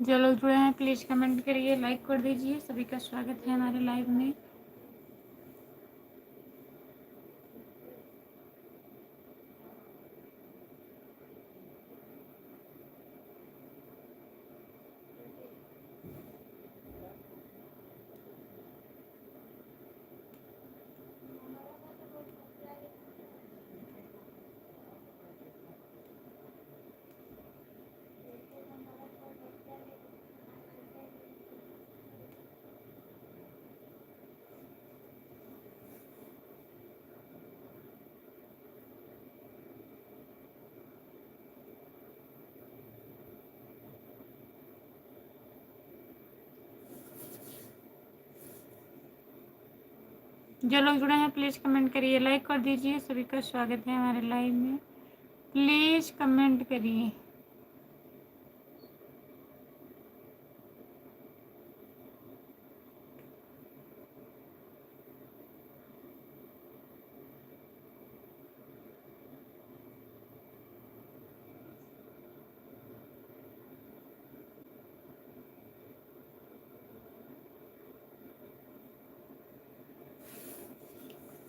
जो लोग जुड़े हैं प्लीज़ कमेंट करिए, लाइक कर दीजिए। सभी का स्वागत है हमारे लाइव में। जो लोग जुड़े हैं प्लीज़ कमेंट करिए, लाइक कर दीजिए। सभी का स्वागत है हमारे लाइव में। प्लीज़ कमेंट करिए।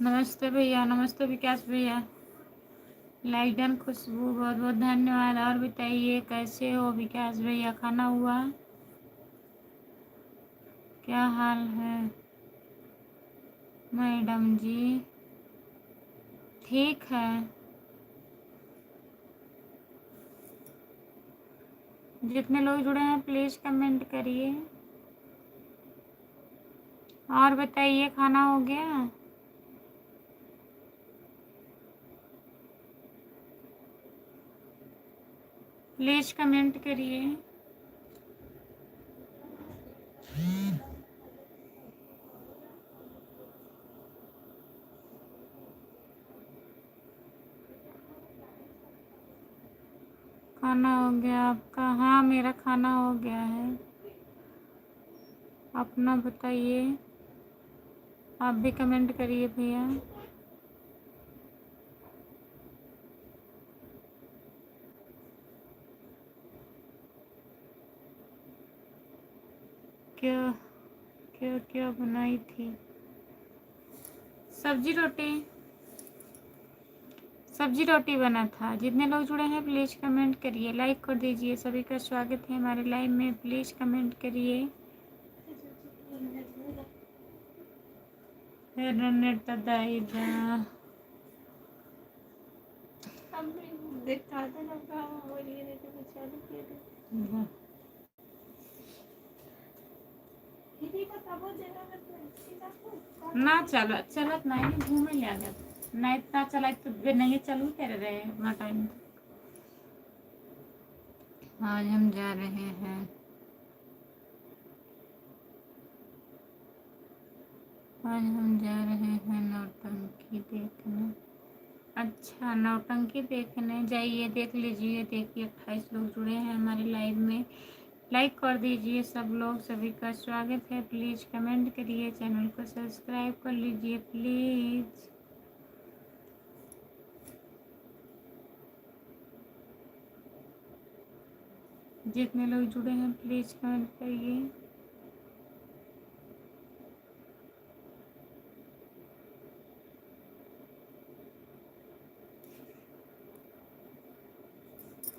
नमस्ते भैया, नमस्ते विकास भैया। लाइक डन खुशबू, बहुत बहुत धन्यवाद। और बताइए कैसे हो विकास भैया? खाना हुआ? क्या हाल है मैडम जी? ठीक है। जितने लोग जुड़े हैं प्लीज़ कमेंट करिए। और बताइए खाना हो गया? प्लीज़ कमेंट करिए। खाना हो गया आपका? हाँ मेरा खाना हो गया है। अपना बताइए। आप भी कमेंट करिए भैया। क्या क्या क्या बनाई थी? सब्जी रोटी। सब्जी रोटी बना था। जितने लोग जुड़े हैं प्लीज़ कमेंट करिए, लाइक कर दीजिए। सभी का स्वागत है हमारे लाइव में। प्लीज़ कमेंट करिए। नेट दाइदा ना चलत नहीं घूमे ले नहीं इतना चला तो नहीं चलू कर रहे अपना टाइम। आज हम जा रहे हैं नौटंकी देखने। अच्छा नौटंकी देखने जाइए, देख लीजिए। देखिए 28 लोग जुड़े हैं हमारे लाइव में। लाइक कर दीजिए सब लोग। सभी का स्वागत है। प्लीज़ कमेंट करिए, चैनल को सब्सक्राइब कर लीजिए प्लीज़। जितने लोग जुड़े हैं प्लीज़ कमेंट करिए।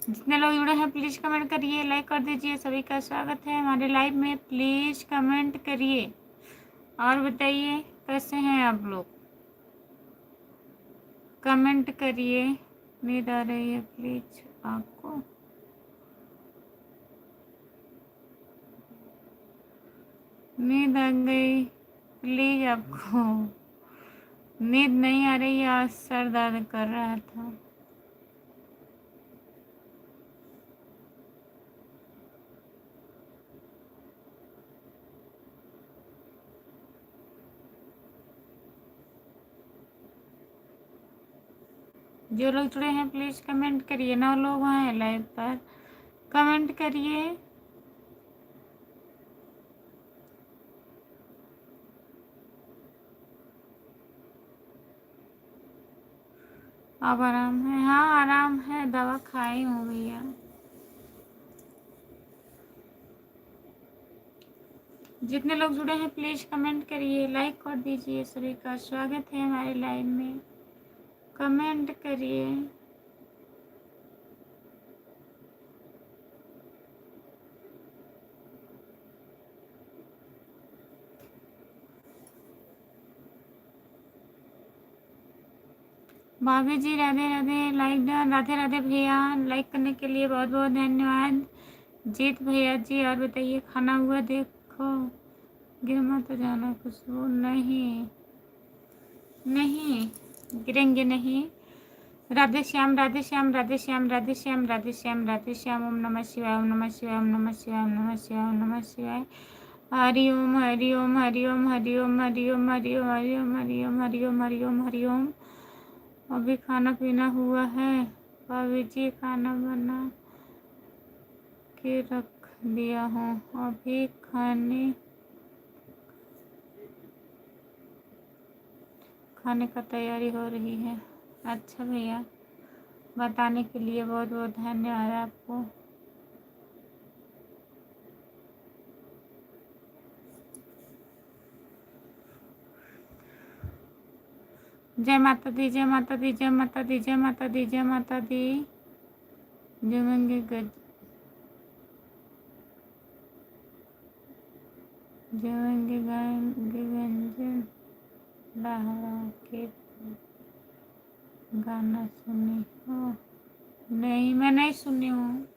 जितने लोग जुड़े हैं प्लीज़ कमेंट करिए, लाइक कर दीजिए। सभी का स्वागत है हमारे लाइव में। प्लीज़ कमेंट करिए और बताइए कैसे हैं आप लोग। कमेंट करिए। नींद आ रही है प्लीज़ आपको? नींद आ गई प्लीज़ आपको? नींद नहीं आ रही है? आज सर दर्द कर रहा था। जो लोग जुड़े हैं प्लीज़ कमेंट करिए। 9 लोग हैं लाइव पर, कमेंट करिए। अब आराम है? हाँ आराम है, दवा खाई हूँ भैया। जितने लोग जुड़े हैं प्लीज़ कमेंट करिए, लाइक कर दीजिए। सभी का स्वागत है हमारे लाइव में, कमेंट करिए। भाभी जी राधे राधे, लाइक राधे राधे भैया, लाइक करने के लिए बहुत बहुत धन्यवाद। जीत भैया जी, और बताइए खाना हुआ? देखो गिर मत जाना खुशबू। नहीं नहीं गिरेंगे नहीं। राधे श्याम राधे श्याम राधे श्याम राधे श्याम राधे श्याम राधे श्याम। ओम नमः शिवाय ओम नमः शिवाय ओम नमः शिवाय ओम नमः शिवाय ओम नमः शिवाय। हरि ओम हरि ओम हरि ओम हरि ओम हरि ओम हरि ओम हरि ओम हरि ओम हरि ओम हरि ओम हरि ओम। अभी खाना पीना हुआ है? भाभी जी खाना बना के रख दिया हूँ, अभी खाने का तैयारी हो रही है। अच्छा भैया, बताने के लिए बहुत बहुत धन्यवाद आपको। जय माता दी जय माता दी जय माता दी जय माता दी जय माता दी। जमेंगे गज जमेंगे गाएंगे व्यंजन लहरा के। गाना सुनी हो? नहीं, मैं नहीं सुनी हूँ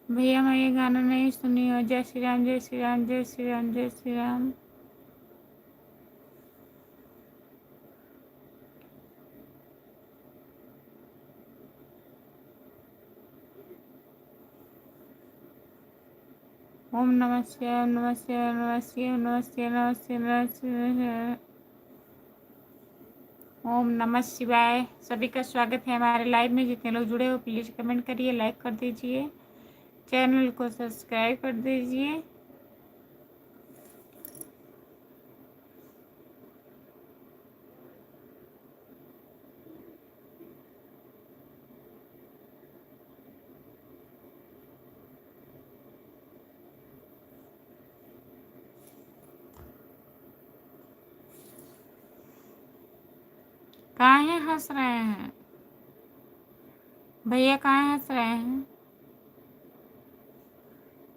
भैया, मैं ये गाना नहीं सुनी हूँ। जय श्री राम जय श्री राम जय श्री राम जय श्री राम। ओम नमः शिवाय ओम नमः शिवाय ओम नमः शिवाय ओम नमः शिवाय नमः शिवाय। ओम नमः शिवाय। सभी का स्वागत है हमारे लाइव में। जितने लोग जुड़े हो प्लीज़ कमेंट करिए, लाइक कर दीजिए, चैनल को सब्सक्राइब कर दीजिए। काहे हंस रहे हैं भैया, काहे हंस रहे हैं?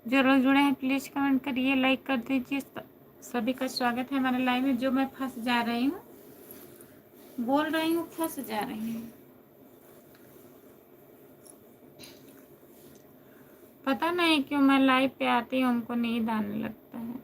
जो लोग जुड़े हैं प्लीज़ कमेंट करिए, लाइक कर दीजिए। सभी का स्वागत है हमारे लाइव में। जो मैं फंस जा रही हूँ, बोल रही हूँ, फंस जा रही हूँ। पता नहीं क्यों मैं लाइव पे आती हूँ हमको नींद आने लगता है।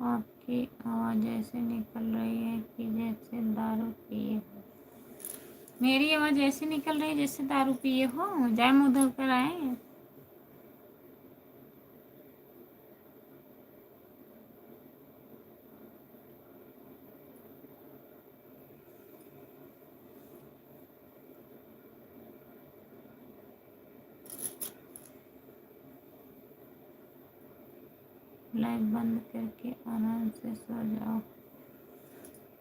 आपकी आवाज़ ऐसे निकल रही है कि जैसे दारू पिए हो। मेरी आवाज़ ऐसे निकल रही है जैसे दारू पिए हो? जाए मुँह धोकर आए। लाइट बंद करके आराम से सो जाओ।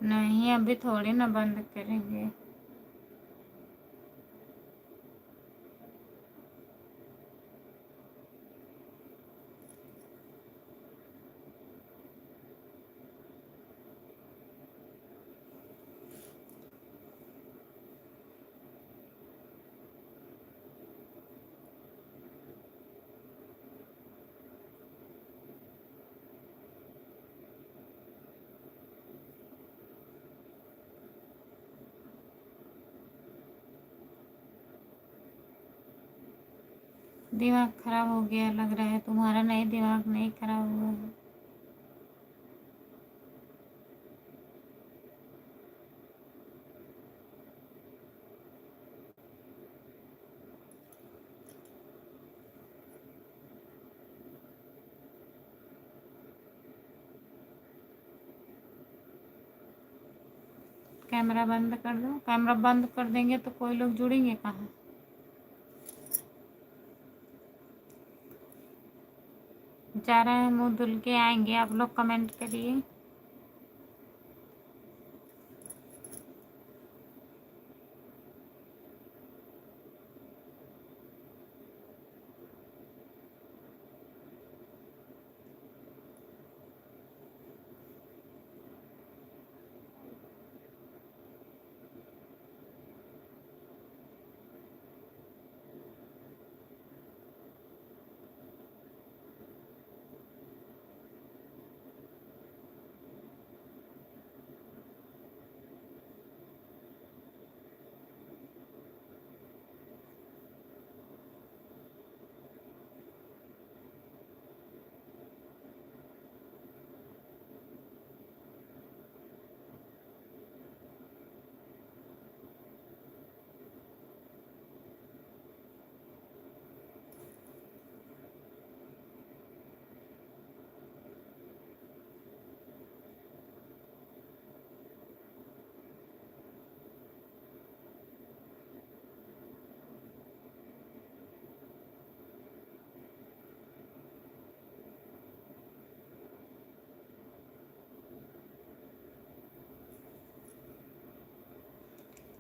नहीं, अभी थोड़ी ना बंद करेंगे। दिमाग खराब हो गया लग रहा है। तुम्हारा नहीं, दिमाग नहीं खराब हुआ है। कैमरा बंद कर दो। कैमरा बंद कर देंगे तो कोई लोग जुड़ेंगे कहाँ? जा रहे हैं, मुँह धुल के आएंगे। आप लोग कमेंट करिए।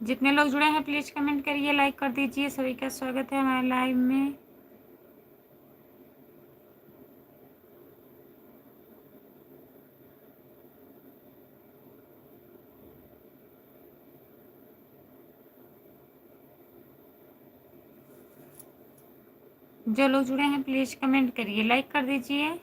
जितने लोग जुड़े हैं प्लीज़ कमेंट करिए, लाइक कर दीजिए। सभी का स्वागत है हमारे लाइव में। जो लोग जुड़े हैं प्लीज़ कमेंट करिए, लाइक कर दीजिए।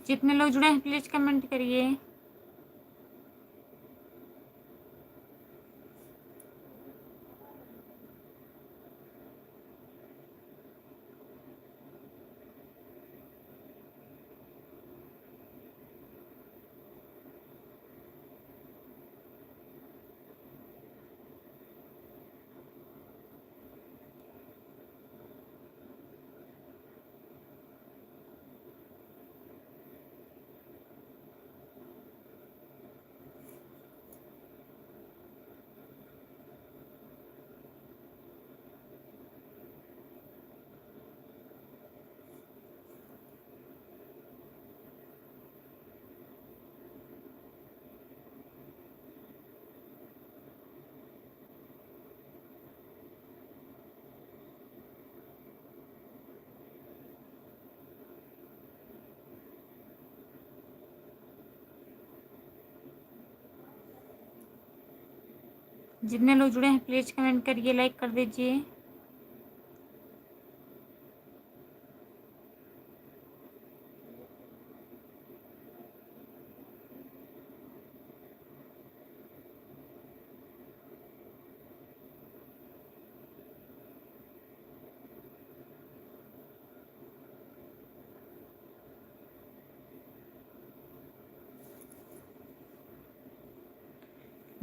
जितने लोग जुड़े हैं प्लीज़ कमेंट करिए। जितने लोग जुड़े हैं प्लीज़ कमेंट करिए, लाइक कर दीजिए।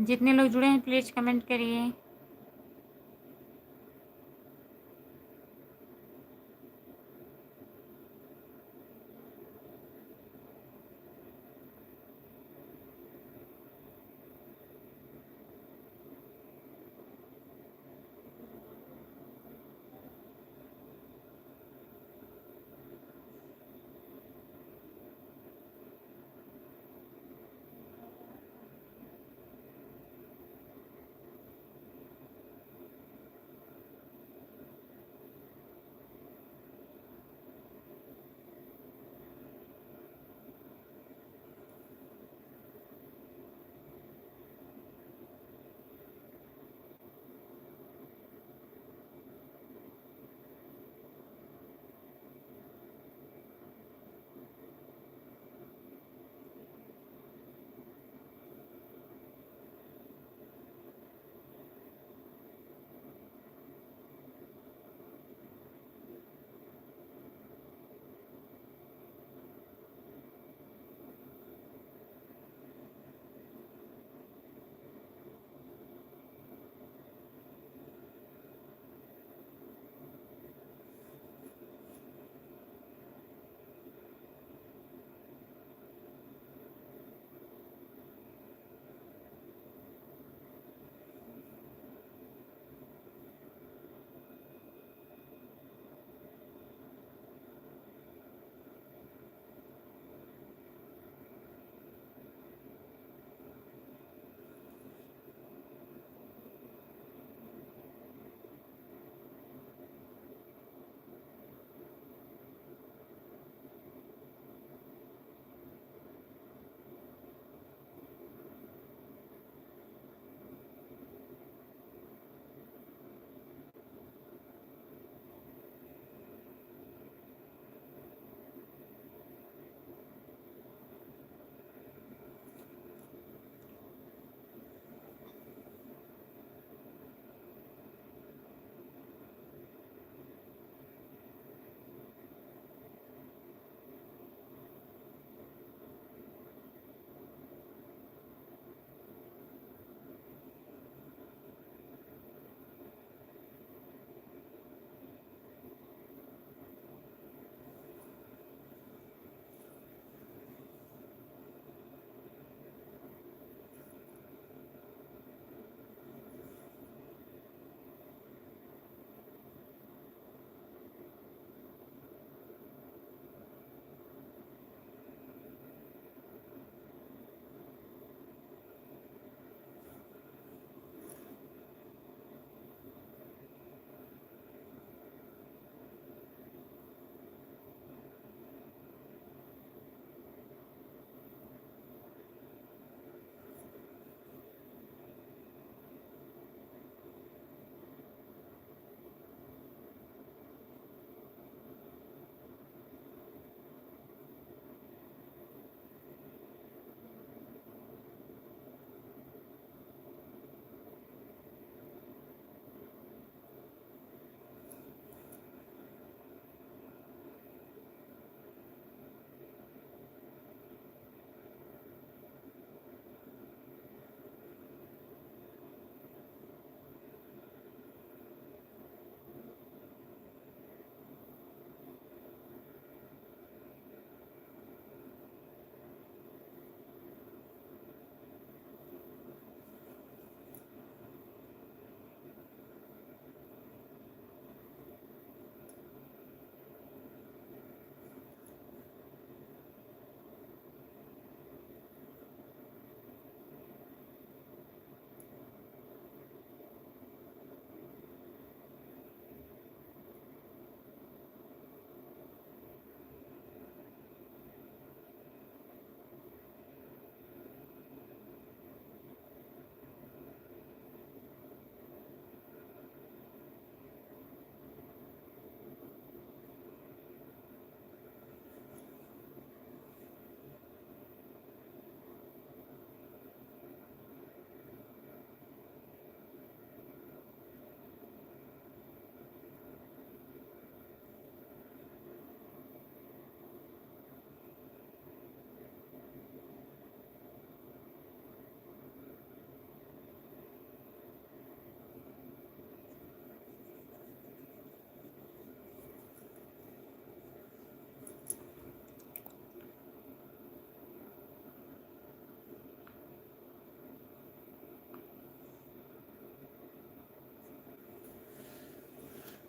जितने लोग जुड़े हैं प्लीज़ कमेंट करिए।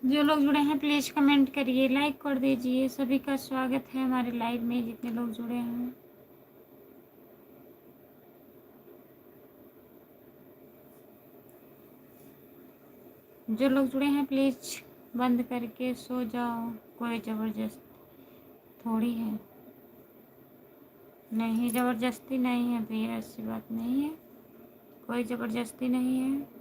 जो लोग जुड़े हैं प्लीज़ कमेंट करिए, लाइक कर दीजिए। सभी का स्वागत है हमारे लाइव में, जितने लोग जुड़े हैं। जो लोग जुड़े हैं प्लीज़ बंद करके सो जाओ, कोई ज़बरदस्त थोड़ी है। नहीं, ज़बरदस्ती नहीं है भैया, ऐसी बात नहीं है, कोई ज़बरदस्ती नहीं है।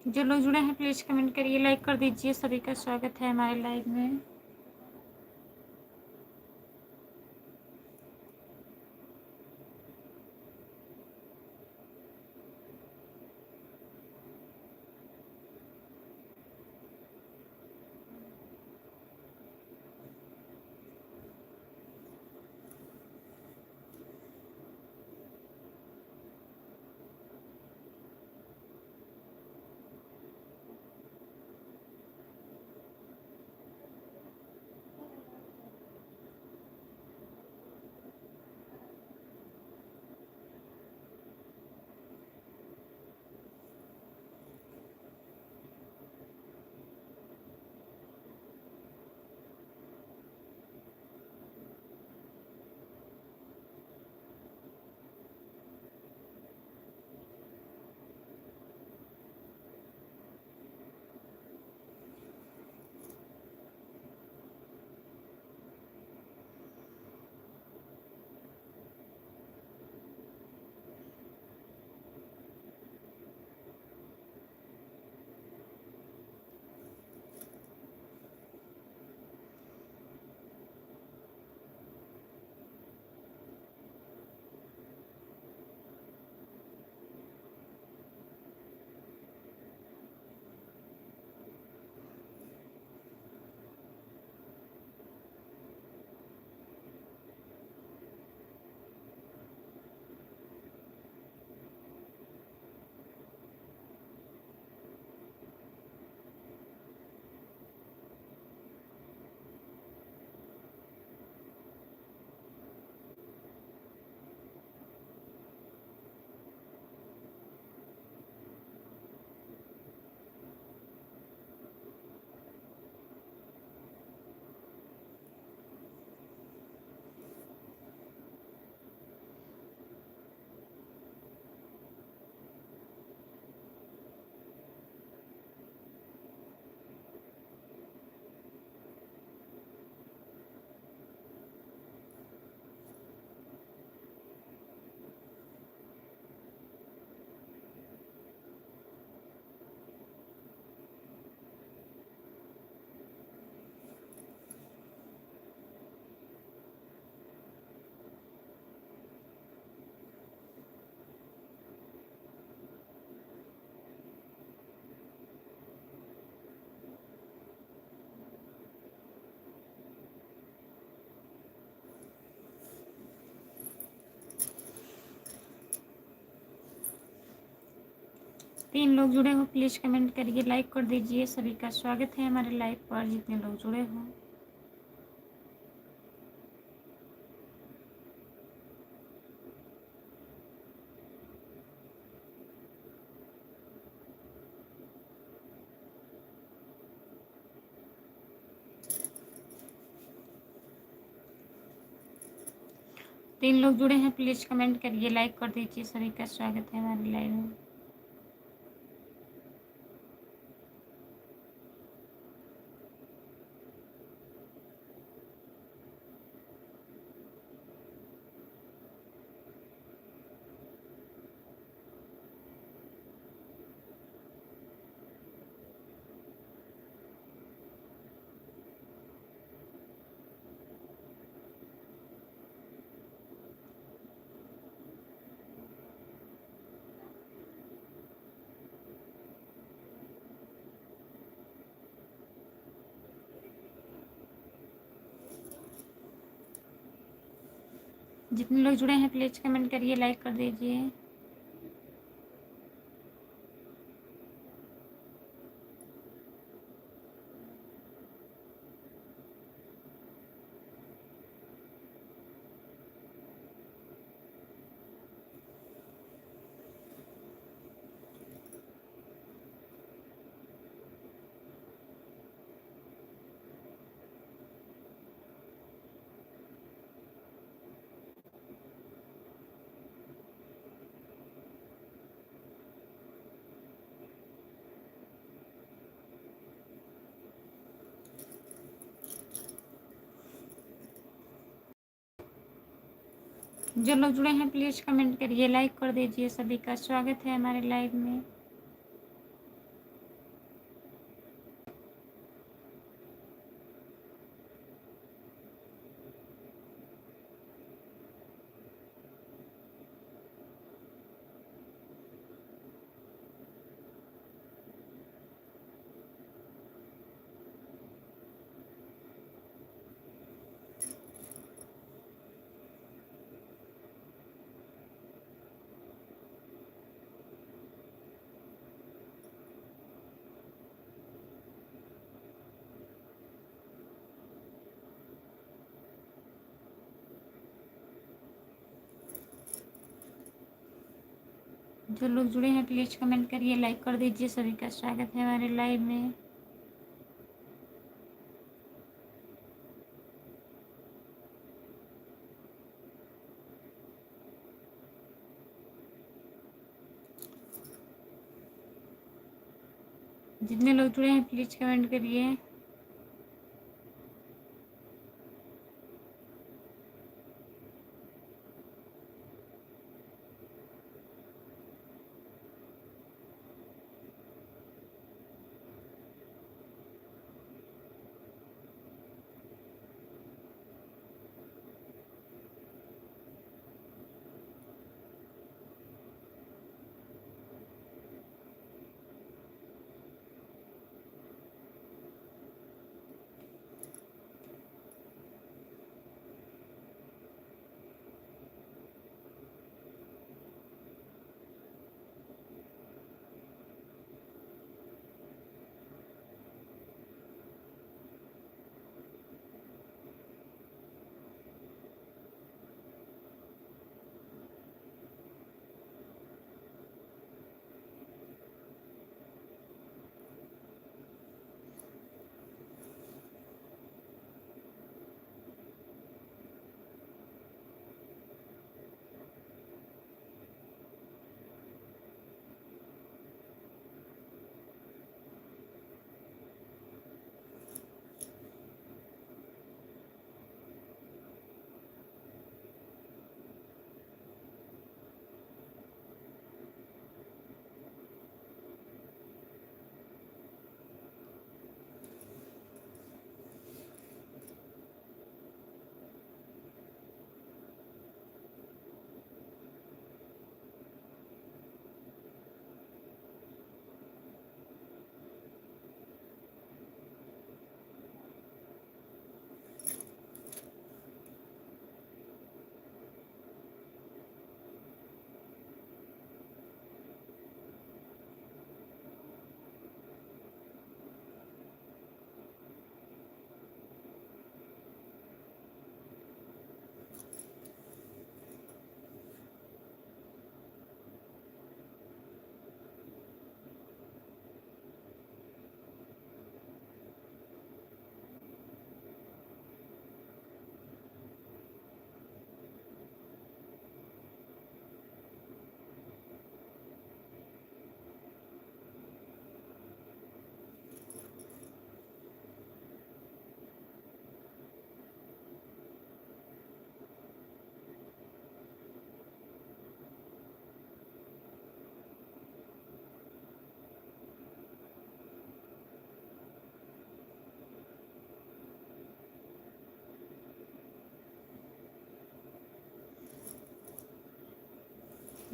जो लोग जुड़े हैं प्लीज़ कमेंट करिए, लाइक कर दीजिए। सभी का स्वागत है हमारे लाइव में। तीन लोग जुड़े हो प्लीज़ कमेंट करिए, लाइक कर दीजिए। सभी का स्वागत है हमारे लाइव पर, जितने लोग जुड़े हो। 3 लोग जुड़े हैं, प्लीज़ कमेंट करिए, लाइक कर दीजिए। सभी का स्वागत है हमारे लाइव में। जितने लोग जुड़े हैं प्लीज़ कमेंट करिए, लाइक कर दीजिए। जो लोग जुड़े हैं प्लीज़ कमेंट करिए, लाइक कर दीजिए। सभी का स्वागत है हमारे लाइव में। जो लोग जुड़े हैं प्लीज़ कमेंट करिए, लाइक कर दीजिए। सभी का स्वागत है हमारे लाइव में। जितने लोग जुड़े हैं प्लीज़ कमेंट करिए।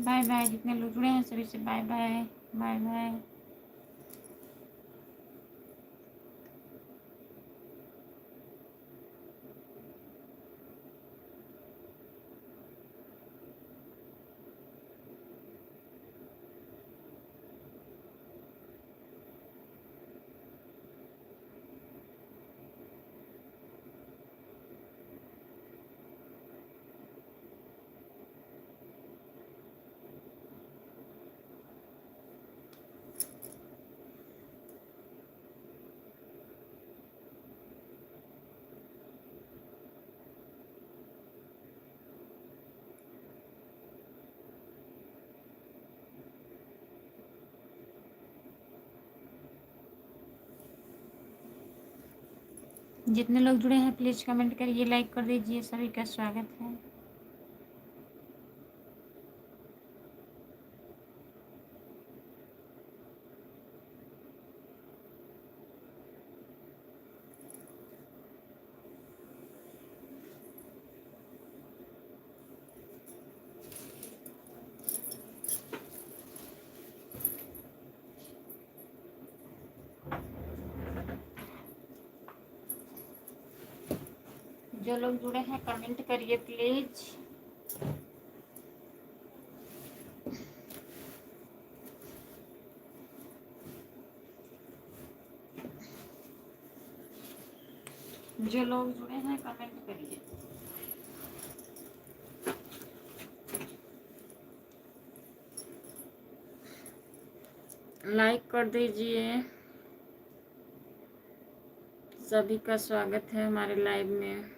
Bye bye. जितने लोग जुड़े हैं सभी से बाय बाय। Bye bye. जितने लोग जुड़े हैं प्लीज़ कमेंट करिए, लाइक कर दीजिए। सभी का स्वागत है। जो लोग जुड़े हैं कमेंट करिए प्लीज। जो लोग जुड़े हैं कमेंट करिए। लाइक कर दीजिए। सभी का स्वागत है हमारे लाइव में।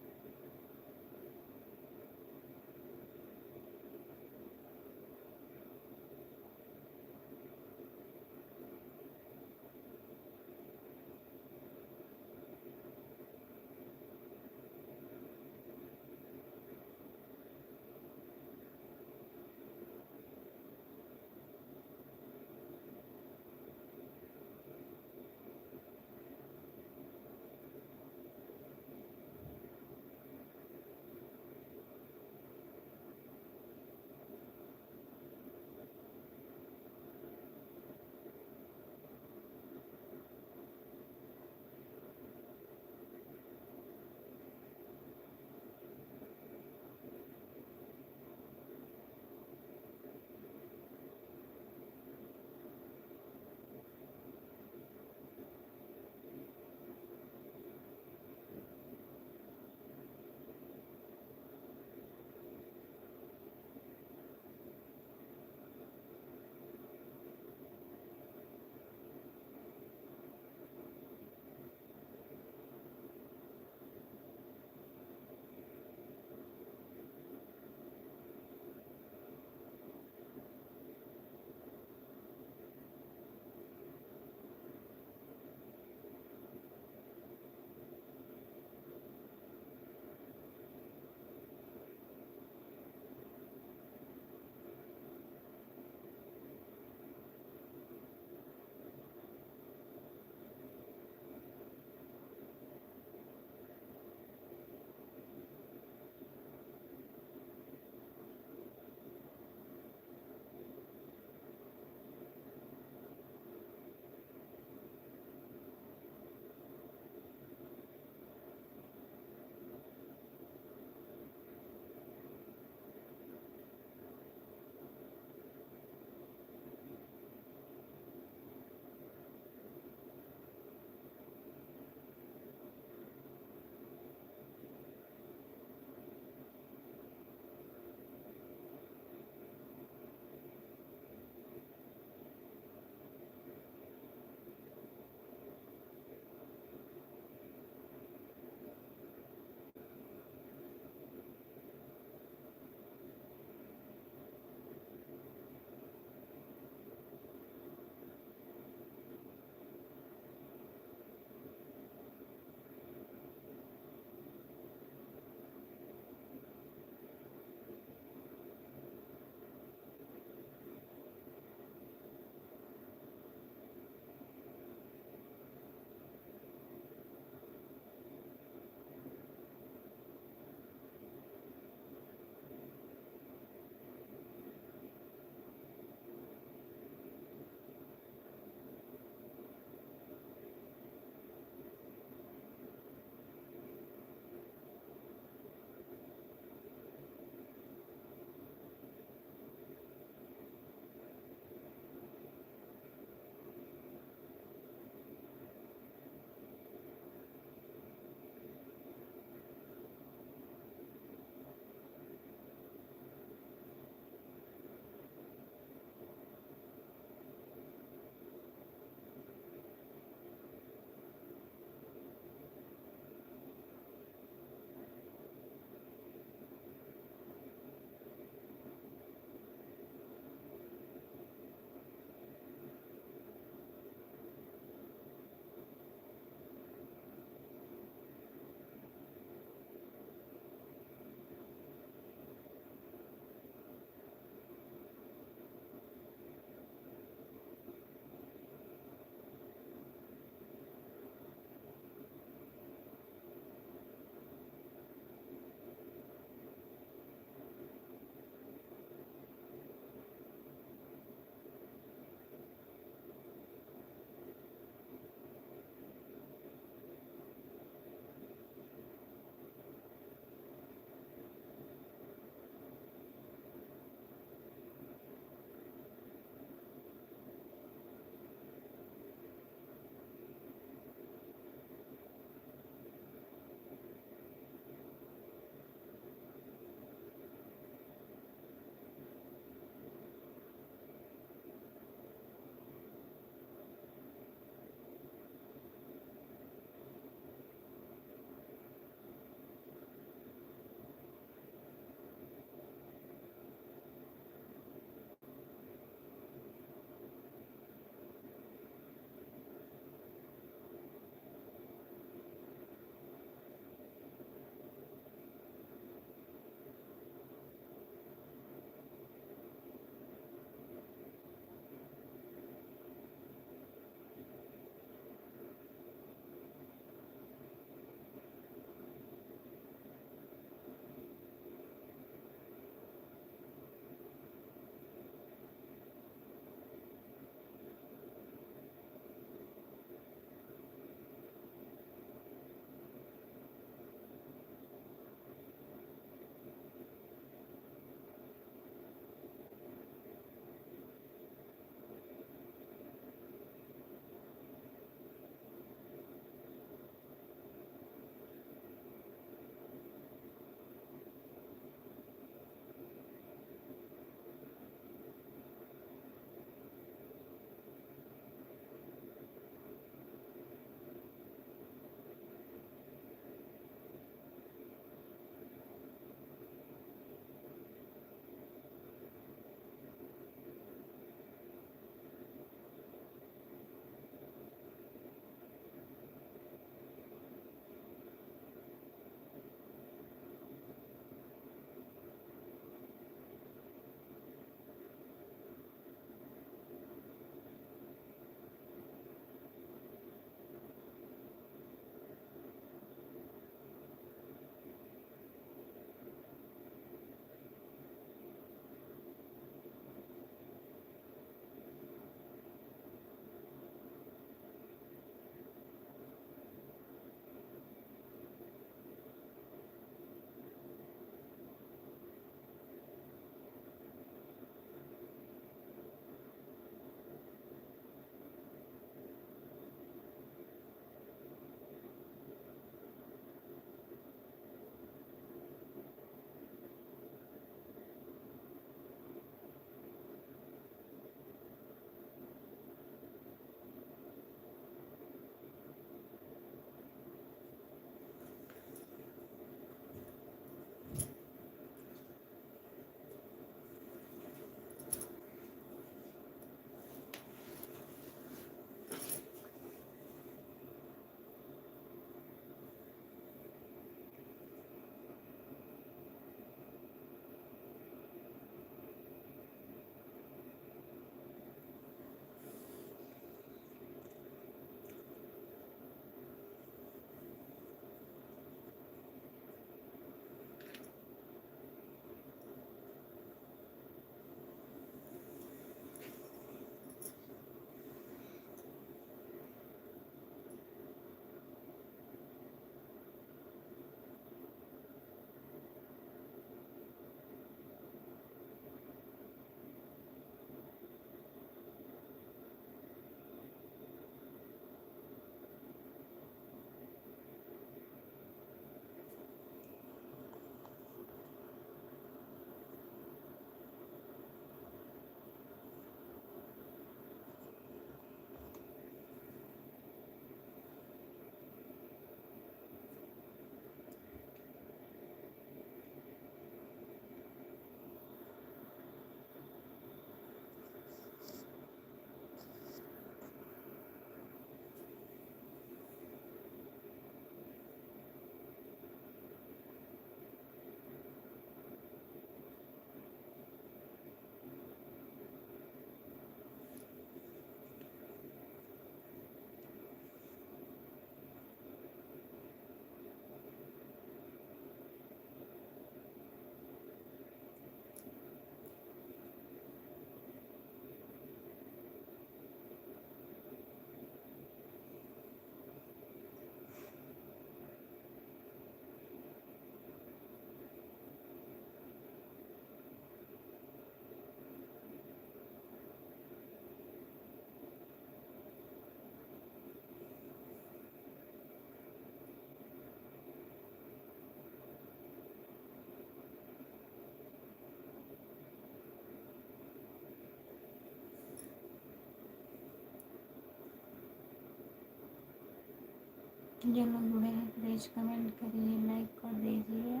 जो लोग जुड़े हैं प्लीज़ कमेंट करिए, लाइक कर दीजिए।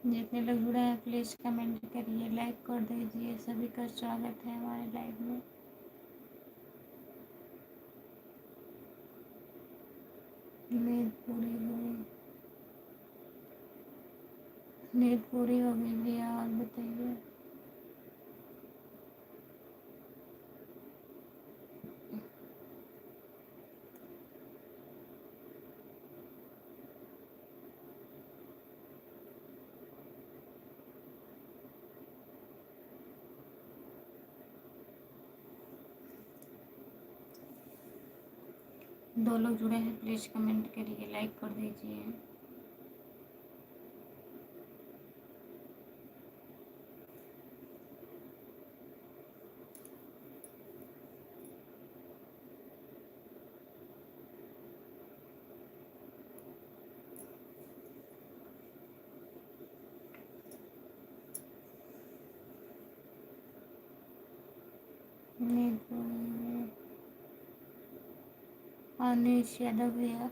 जितने लोग जुड़े हैं प्लीज़ कमेंट करिए, लाइक कर दीजिए। सभी का स्वागत है हमारे लाइव में। नींद पूरी हो गई, नींद पूरी हो गई भैया, और बताइए। दो लोग जुड़े हैं प्लीज़ कमेंट करिए, लाइक कर दीजिए। नींद पूरी हो गई। अनिश यादव भैया,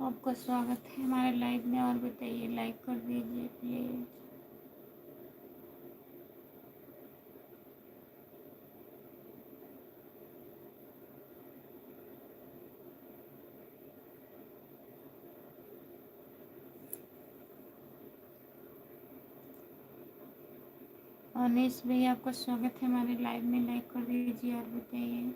आपका स्वागत है हमारे लाइव में, और बताइए, लाइक कर दीजिए प्लीज़। अनिश भैया, आपका स्वागत है हमारे लाइव में, लाइक कर दीजिए और बताइए।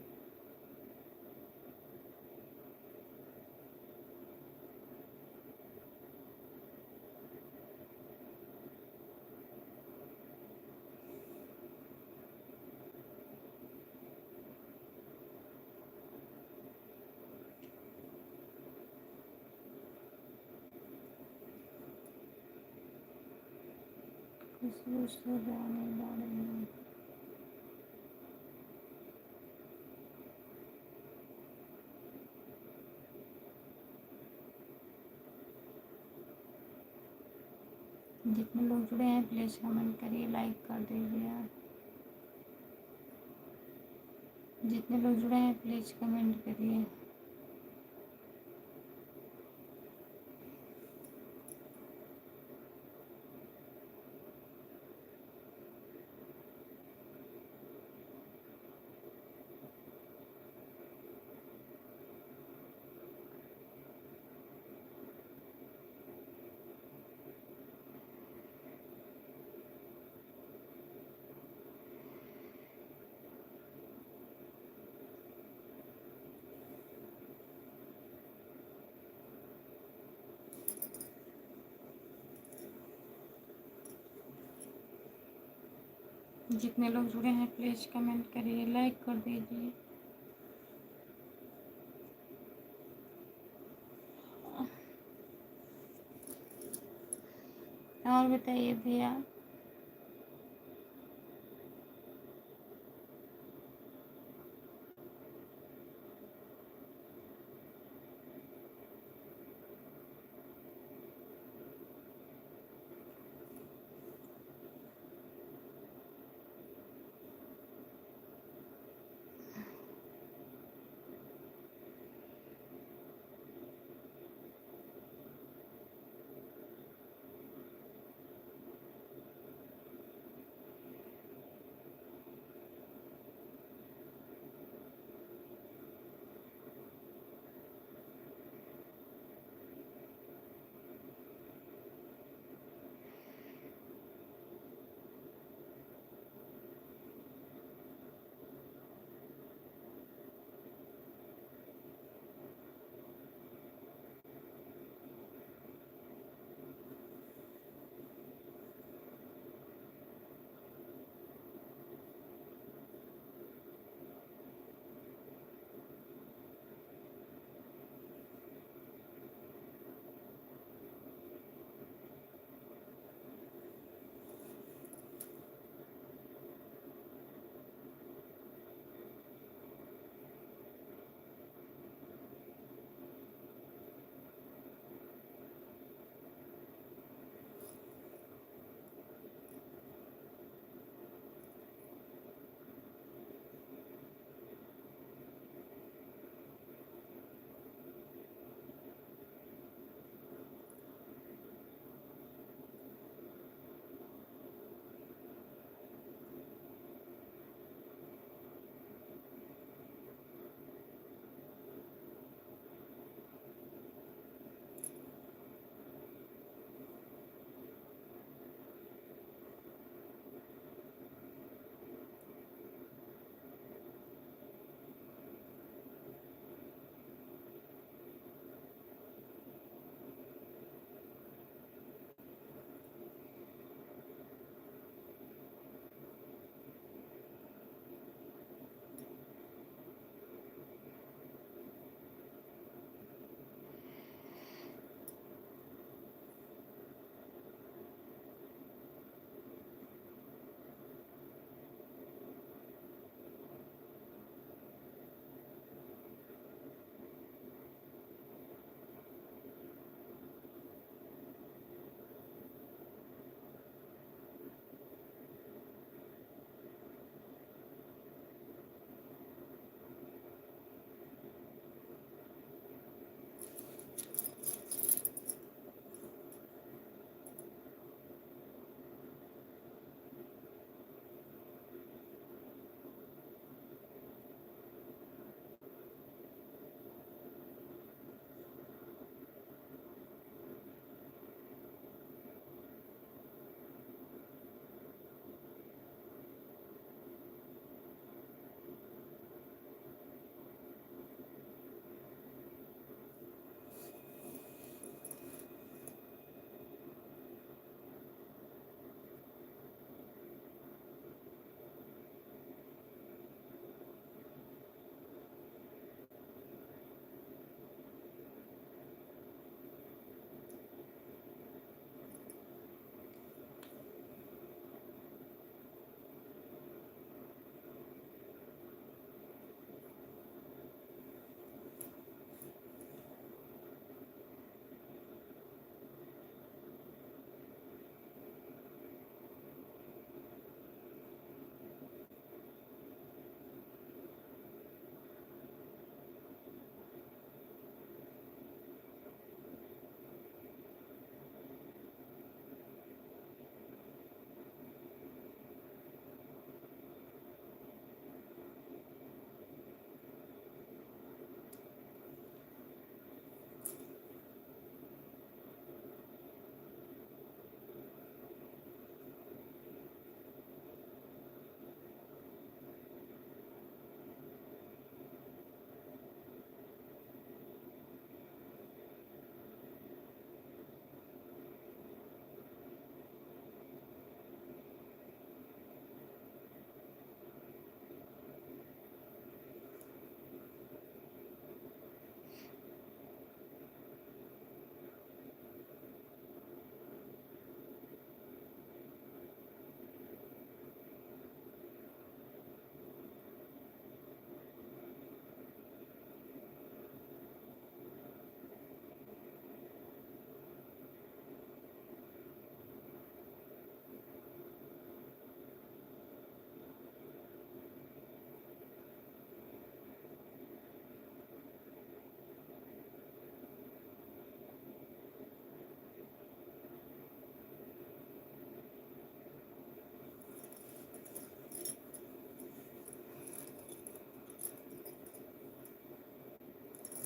खुशबू सुराने बारे में जितने लोग जुड़े हैं प्लीज़ कमेंट करिए, लाइक कर दीजिए। जितने लोग जुड़े हैं प्लीज़ कमेंट करिए। जितने लोग जुड़े हैं प्लीज़ कमेंट करिए, लाइक कर दीजिए। और बताइए भैया।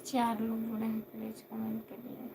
4 लोग जुड़े हैं, प्लीज कमेंट करिए।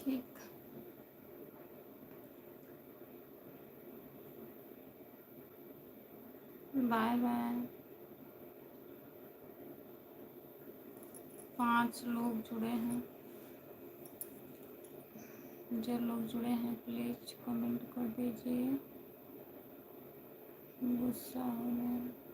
ठीक। Bye bye. 5 लोग जुड़े हैं। जो लोग जुड़े हैं प्लीज कमेंट कर दीजिए। गुस्सा हो रहा है।